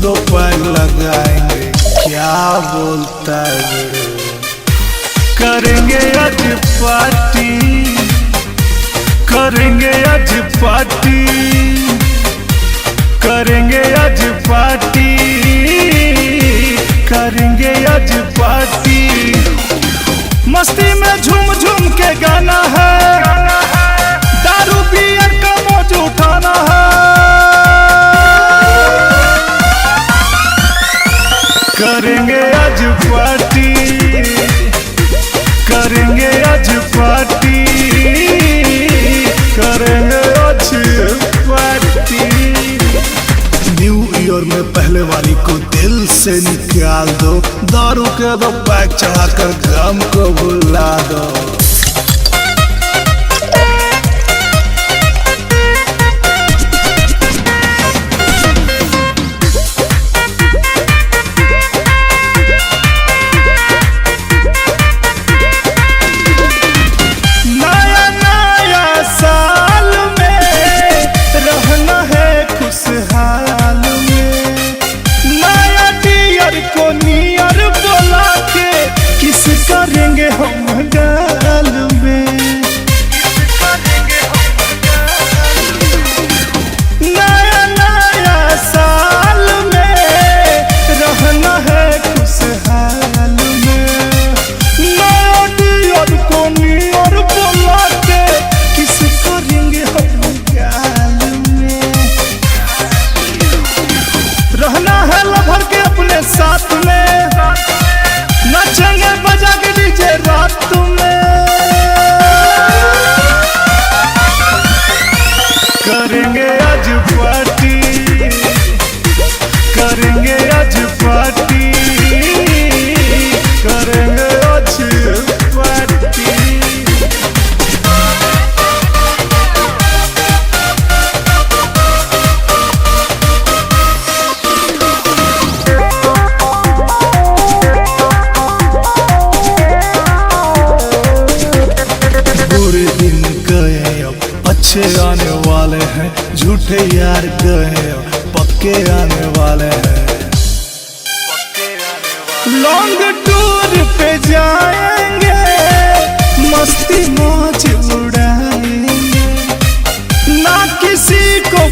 दो पैग लगाएंगे, क्या बोलता है? करेंगे आज पार्टी, करेंगे आज पार्टी, करेंगे आज पार्टी, करेंगे आज पार्टी। मस्ती में झूम झूम के गाना है, दारू बियर का मौज उठाना है। करेंगे आज पार्टी, करेंगे आज पार्टी, करेंगे आज पार्टी। न्यू ईयर में पहले वाली को दिल से निकाल दो, दारू के दो पैक चढ़ाकर गम को भुला दो। करेंगे हम गाल में, नया नया साल में रहना है खुशहाल में। नया डियर को नियर बोला के किस करेंगे हम गाल में। रहना है लभर के अपने साथ में, नचेंगे बजा के डीजे रात में। करेंगे आज पार्टी, करेंगे आज पार्टी, करेंगे आज पार्टी। दिन गए अब अच्छे आने वाले हैं, झूठे यार गए अब पक्के आने वाले हैं। लॉन्ग टूर पे जाएंगे, मस्ती मौज उड़ाएंगे, ना किसी को